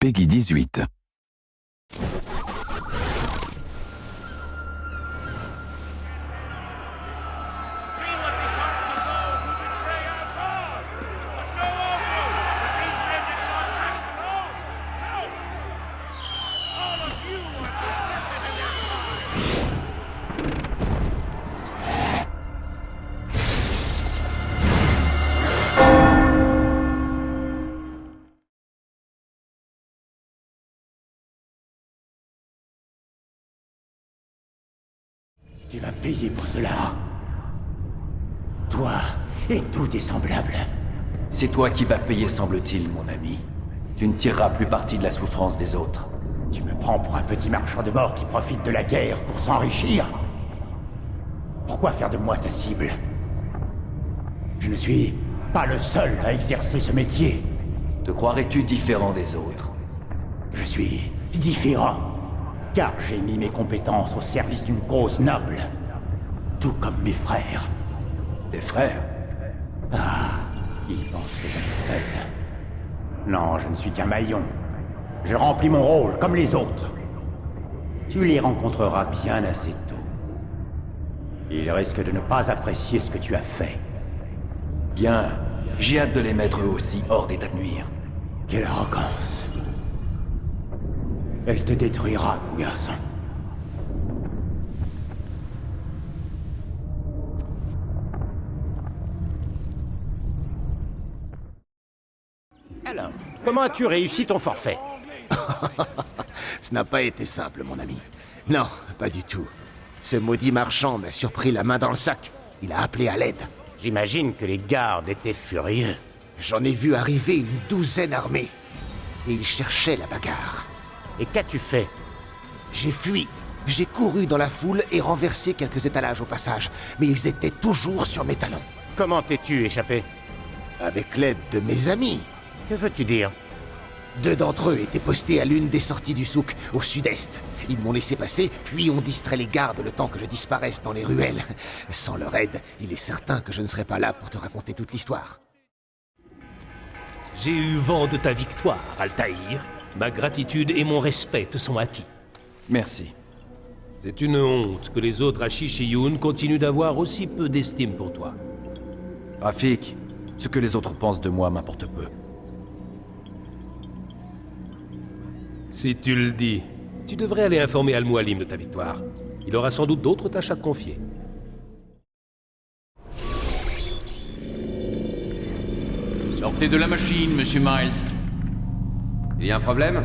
Peggy 18. Tu vas payer pour cela. Toi et tous tes semblables. C'est toi qui vas payer, semble-t-il, mon ami. Tu ne tireras plus parti de la souffrance des autres. Tu me prends pour un petit marchand de mort qui profite de la guerre pour s'enrichir? Pourquoi faire de moi ta cible? Je ne suis pas le seul à exercer ce métier. Te croirais-tu différent des autres? Je suis différent, car j'ai mis mes compétences au service d'une cause noble. Tout comme mes frères. Tes frères? Ils pensent que je suis seul. Non, je ne suis qu'un maillon. Je remplis mon rôle comme les autres. Tu les rencontreras bien assez tôt. Ils risquent de ne pas apprécier ce que tu as fait. Bien. J'ai hâte de les mettre eux aussi hors d'état de nuire. Quelle arrogance. Elle te détruira, mon garçon. Alors, comment as-tu réussi ton forfait? Ce n'a pas été simple, mon ami. Non, pas du tout. Ce maudit marchand m'a surpris la main dans le sac. Il a appelé à l'aide. J'imagine que les gardes étaient furieux. J'en ai vu arriver une douzaine armés. Et ils cherchaient la bagarre. Et qu'as-tu fait? J'ai fui. J'ai couru dans la foule et renversé quelques étalages au passage. Mais ils étaient toujours sur mes talons. Comment t'es-tu échappé? Avec l'aide de mes amis. Que veux-tu dire? 2 d'entre eux étaient postés à l'une des sorties du souk, au sud-est. Ils m'ont laissé passer, puis ont distrait les gardes le temps que je disparaisse dans les ruelles. Sans leur aide, il est certain que je ne serais pas là pour te raconter toute l'histoire. J'ai eu vent de ta victoire, Altaïr. Ma gratitude et mon respect te sont acquis. Merci. C'est une honte que les autres Ashishiyun continuent d'avoir aussi peu d'estime pour toi. Rafik, ce que les autres pensent de moi m'importe peu. Si tu le dis, tu devrais aller informer Al-Mualim de ta victoire. Il aura sans doute d'autres tâches à te confier. Sortez de la machine, monsieur Miles. Il y a un problème?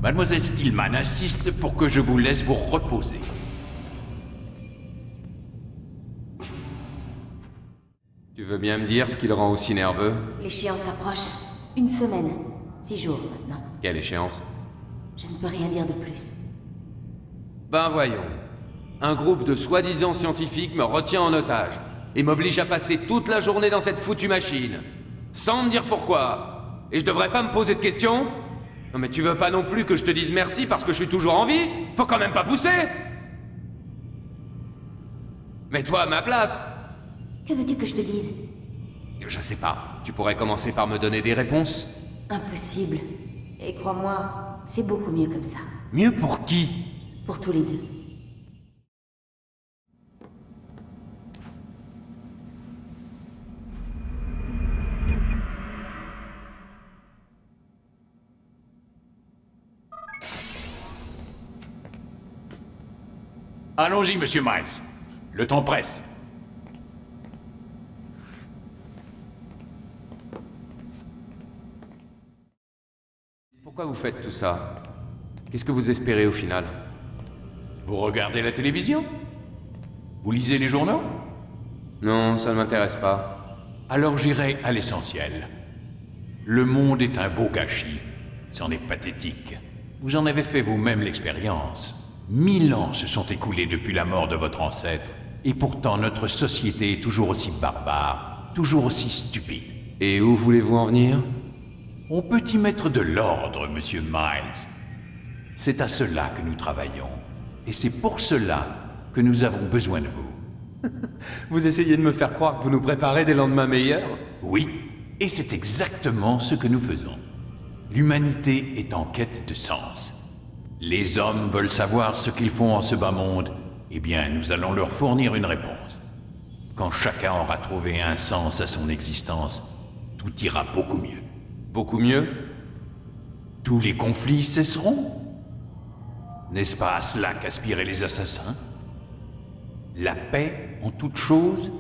Mademoiselle Stillman insiste pour que je vous laisse vous reposer. Tu veux bien me dire ce qui le rend aussi nerveux? L'échéance approche. 1 semaine. 6 jours maintenant. Quelle échéance? Je ne peux rien dire de plus. Ben voyons. Un groupe de soi-disant scientifiques me retient en otage et m'oblige à passer toute la journée dans cette foutue machine. Sans me dire pourquoi. Et je devrais pas me poser de questions? Non mais tu veux pas non plus que je te dise merci parce que je suis toujours en vie? Faut quand même pas pousser! Mets-toi à ma place! Que veux-tu que je te dise? Je sais pas. Tu pourrais commencer par me donner des réponses? Impossible. Et crois-moi, c'est beaucoup mieux comme ça. Mieux pour qui? Pour tous les deux. Allons-y, monsieur Miles. Le temps presse. Pourquoi vous faites tout ça? Qu'est-ce que vous espérez au final? Vous regardez la télévision? Vous lisez les journaux? Non, ça ne m'intéresse pas. Alors j'irai à l'essentiel. Le monde est un beau gâchis. C'en est pathétique. Vous en avez fait vous-même l'expérience. 1000 ans se sont écoulés depuis la mort de votre ancêtre. Et pourtant notre société est toujours aussi barbare, toujours aussi stupide. Et où voulez-vous en venir? On peut y mettre de l'ordre, monsieur Miles. C'est à cela que nous travaillons. Et c'est pour cela que nous avons besoin de vous. Vous essayez de me faire croire que vous nous préparez des lendemains meilleurs? Oui, et c'est exactement ce que nous faisons. L'humanité est en quête de sens. Les hommes veulent savoir ce qu'ils font en ce bas monde. Eh bien, nous allons leur fournir une réponse. Quand chacun aura trouvé un sens à son existence, tout ira beaucoup mieux. Beaucoup mieux? Tous les conflits cesseront. N'est-ce pas à cela qu'aspiraient les assassins? La paix en toute chose?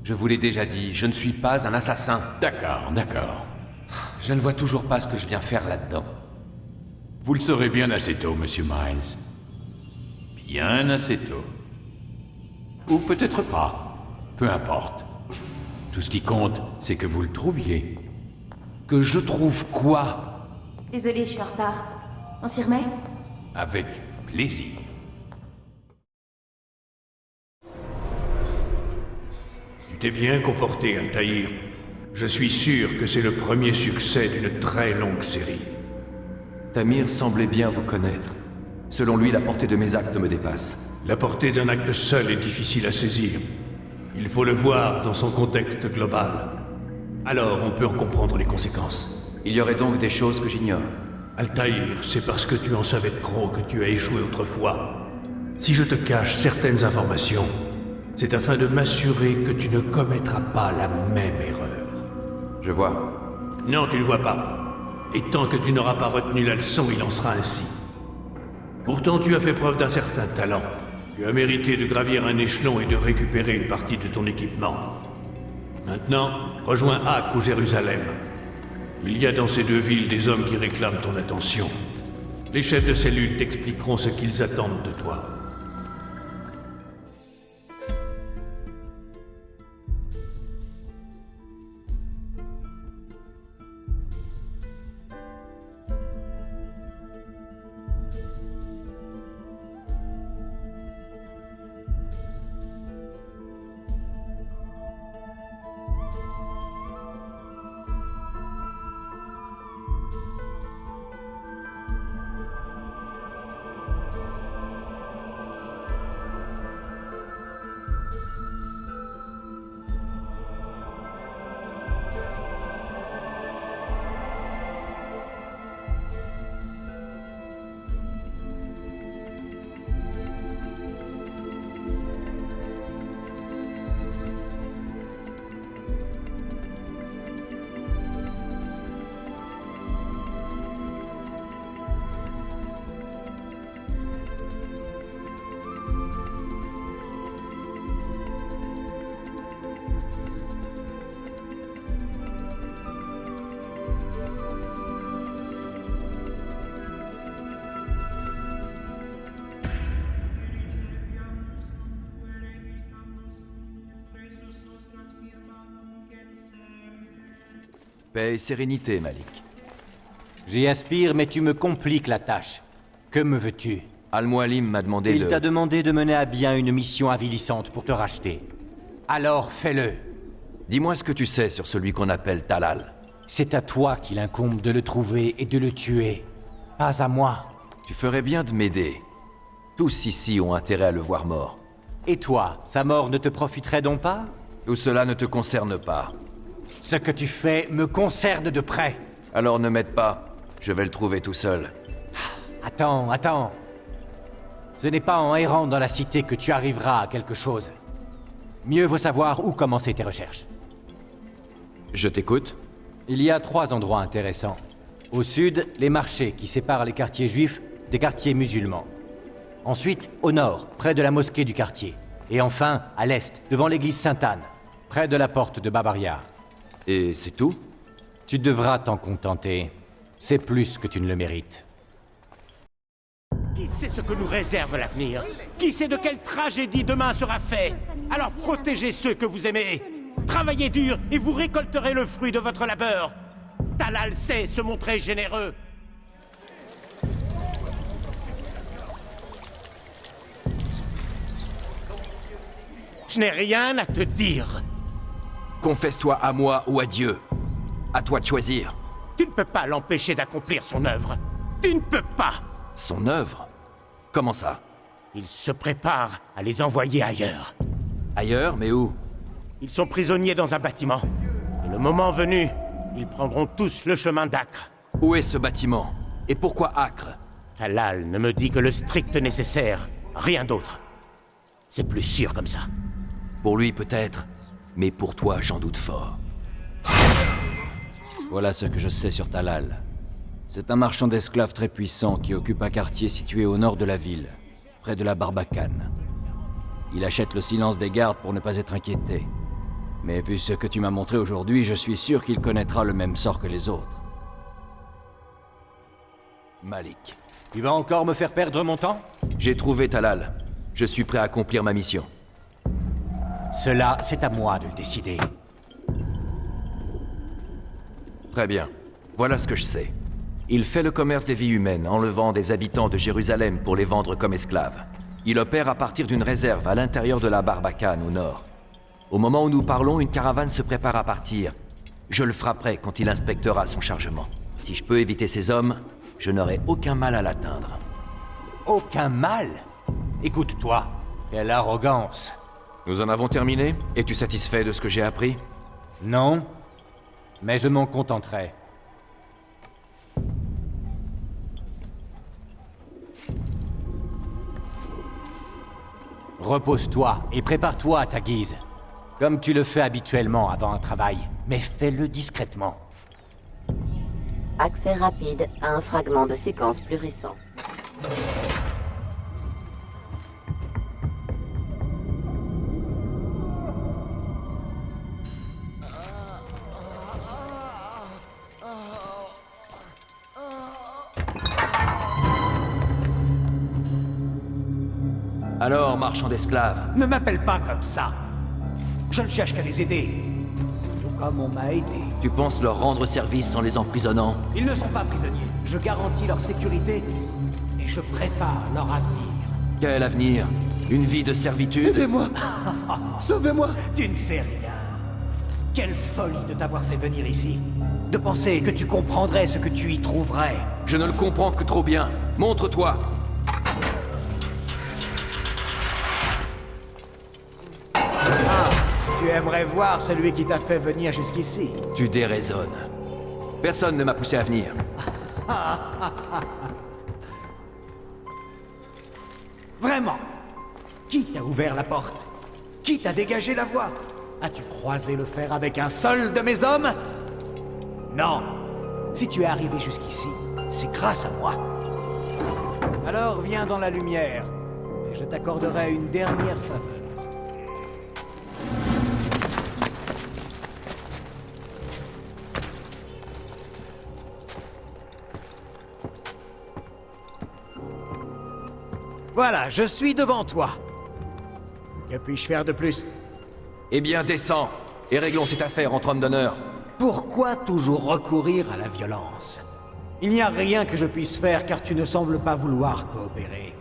Je vous l'ai déjà dit, je ne suis pas un assassin. D'accord, d'accord. Je ne vois toujours pas ce que je viens faire là-dedans. Vous le saurez bien assez tôt, Monsieur Miles. Bien assez tôt. Ou peut-être pas. Peu importe. Tout ce qui compte, c'est que vous le trouviez. Que je trouve quoi? Désolée, je suis en retard. On s'y remet? Avec plaisir. Tu t'es bien comporté, Altaïr. Je suis sûr que c'est le premier succès d'une très longue série. Tamir semblait bien vous connaître. Selon lui, la portée de mes actes me dépasse. La portée d'un acte seul est difficile à saisir. Il faut le voir dans son contexte global. Alors on peut en comprendre les conséquences. Il y aurait donc des choses que j'ignore. Altaïr, c'est parce que tu en savais trop que tu as échoué autrefois. Si je te cache certaines informations, c'est afin de m'assurer que tu ne commettras pas la même erreur. Je vois. Non, tu ne vois pas. Et tant que tu n'auras pas retenu la leçon, il en sera ainsi. Pourtant, tu as fait preuve d'un certain talent. Tu as mérité de gravir un échelon et de récupérer une partie de ton équipement. Maintenant, rejoins Acre ou Jérusalem. Il y a dans ces deux villes des hommes qui réclament ton attention. Les chefs de cellule t'expliqueront ce qu'ils attendent de toi. Paix et sérénité, Malik. J'y aspire, mais tu me compliques la tâche. Que me veux-tu? Al-Mualim m'a demandé Il t'a demandé de mener à bien une mission avilissante pour te racheter. Alors fais-le. Dis-moi ce que tu sais sur celui qu'on appelle Talal. C'est à toi qu'il incombe de le trouver et de le tuer. Pas à moi. Tu ferais bien de m'aider. Tous ici ont intérêt à le voir mort. Et toi, sa mort ne te profiterait donc pas? Tout cela ne te concerne pas. Ce que tu fais me concerne de près. Alors ne m'aide pas. Je vais le trouver tout seul. Attends. Ce n'est pas en errant dans la cité que tu arriveras à quelque chose. Mieux vaut savoir où commencer tes recherches. Je t'écoute. Il y a 3 endroits intéressants. Au sud, les marchés qui séparent les quartiers juifs des quartiers musulmans. Ensuite, au nord, près de la mosquée du quartier. Et enfin, à l'est, devant l'église Sainte-Anne, près de la porte de Babaria. Et c'est tout? Tu devras t'en contenter. C'est plus que tu ne le mérites. Qui sait ce que nous réserve l'avenir? Qui sait de quelle tragédie demain sera fait? Alors protégez ceux que vous aimez. Travaillez dur et vous récolterez le fruit de votre labeur. Talal sait se montrer généreux. Je n'ai rien à te dire. Confesse-toi à moi ou à Dieu. À toi de choisir. Tu ne peux pas l'empêcher d'accomplir son œuvre. Tu ne peux pas. Son œuvre? Comment ça? Il se prépare à les envoyer ailleurs. Ailleurs, mais où? Ils sont prisonniers dans un bâtiment. Et le moment venu, Ils prendront tous le chemin d'Acre. Où est ce bâtiment? Et pourquoi Acre? Talal ne me dit que le strict nécessaire, rien d'autre. C'est plus sûr comme ça. Pour lui peut-être, mais pour toi j'en doute fort. Voilà ce que je sais sur Talal. C'est un marchand d'esclaves très puissant qui occupe un quartier situé au nord de la ville, près de la Barbacane. Il achète le silence des gardes pour ne pas être inquiété. Mais vu ce que tu m'as montré aujourd'hui, je suis sûr qu'il connaîtra le même sort que les autres. Malik. Tu vas encore me faire perdre mon temps? J'ai trouvé Talal. Je suis prêt à accomplir ma mission. Cela, c'est à moi de le décider. Très bien. Voilà ce que je sais. Il fait le commerce des vies humaines, enlevant des habitants de Jérusalem pour les vendre comme esclaves. Il opère à partir d'une réserve à l'intérieur de la Barbacane, au nord. Au moment où nous parlons, une caravane se prépare à partir. Je le frapperai quand il inspectera son chargement. Si je peux éviter ces hommes, je n'aurai aucun mal à l'atteindre. Aucun mal? Écoute-toi, quelle arrogance. Nous en avons terminé? Es-tu satisfait de ce que j'ai appris? Non, mais je m'en contenterai. Repose-toi et prépare-toi à ta guise. Comme tu le fais habituellement avant un travail, mais fais-le discrètement. Accès rapide à un fragment de séquence plus récent. Alors, marchand d'esclaves, Ne m'appelle pas comme ça. Je ne cherche qu'à les aider. Tout comme on m'a aidé. tu penses leur rendre service en les emprisonnant? Ils ne sont pas prisonniers. Je garantis leur sécurité et je prépare leur avenir. Quel avenir? Une vie de servitude? Aidez-moi. Sauvez-moi. Tu ne sais rien. Quelle folie de t'avoir fait venir ici. De penser que tu comprendrais ce que tu y trouverais. Je ne le comprends que trop bien. Montre-toi! Tu aimerais voir celui qui t'a fait venir jusqu'ici. Tu déraisonnes. Personne ne m'a poussé à venir. Vraiment? Qui t'a ouvert la porte? Qui t'a dégagé la voie? As-tu croisé le fer avec un seul de mes hommes? Non. Si tu es arrivé jusqu'ici, c'est grâce à moi. Alors viens dans la lumière, et je t'accorderai une dernière faveur. Voilà, je suis devant toi. Que puis-je faire de plus? Eh bien, descends et réglons cette affaire entre hommes d'honneur. Pourquoi toujours recourir à la violence? Il n'y a rien que je puisse faire car tu ne sembles pas vouloir coopérer.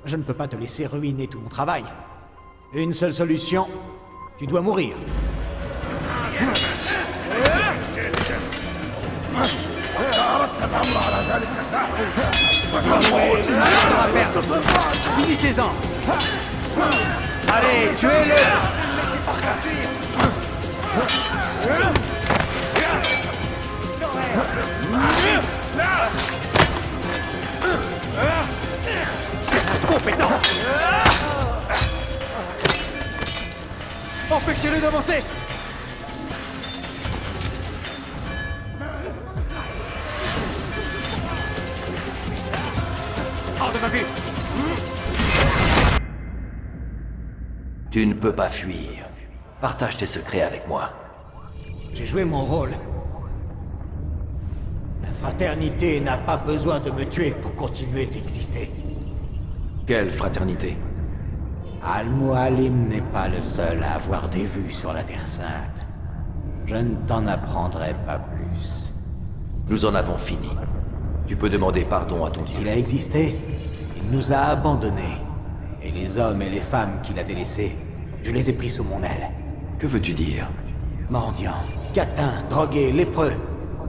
Je ne peux pas te laisser ruiner tout mon travail. Une seule solution, tu dois mourir. Finissez-en. Allez, tuez-le. Compétent. Empêchez-le d'avancer. Hors de ma vue. Tu ne peux pas fuir. Partage tes secrets avec moi. J'ai joué mon rôle. La fraternité n'a pas besoin de me tuer pour continuer d'exister. Quelle fraternité? Al-Mualim n'est pas le seul à avoir des vues sur la Terre Sainte. Je ne t'en apprendrai pas plus. Nous en avons fini. Tu peux demander pardon à ton Dieu. S'il a existé, il nous a abandonnés. Et les hommes et les femmes qu'il a délaissés, je les ai pris sous mon aile. Que veux-tu dire? Mendiants, catins, drogués, lépreux.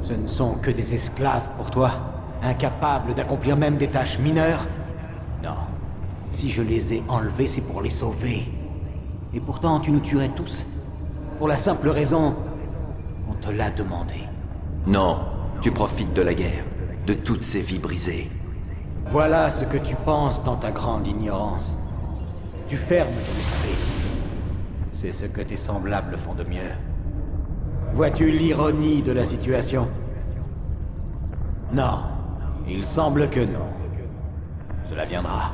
Ce ne sont que des esclaves pour toi, incapables d'accomplir même des tâches mineures? Non. Si je les ai enlevés, c'est pour les sauver. Et pourtant, tu nous tuerais tous. Pour la simple raison qu'on te l'a demandé. Non, tu profites de la guerre, de toutes ces vies brisées. Voilà ce que tu penses dans ta grande ignorance. Tu fermes ton esprit. C'est ce que tes semblables font de mieux. Vois-tu l'ironie de la situation? Non, il semble que non. Cela viendra.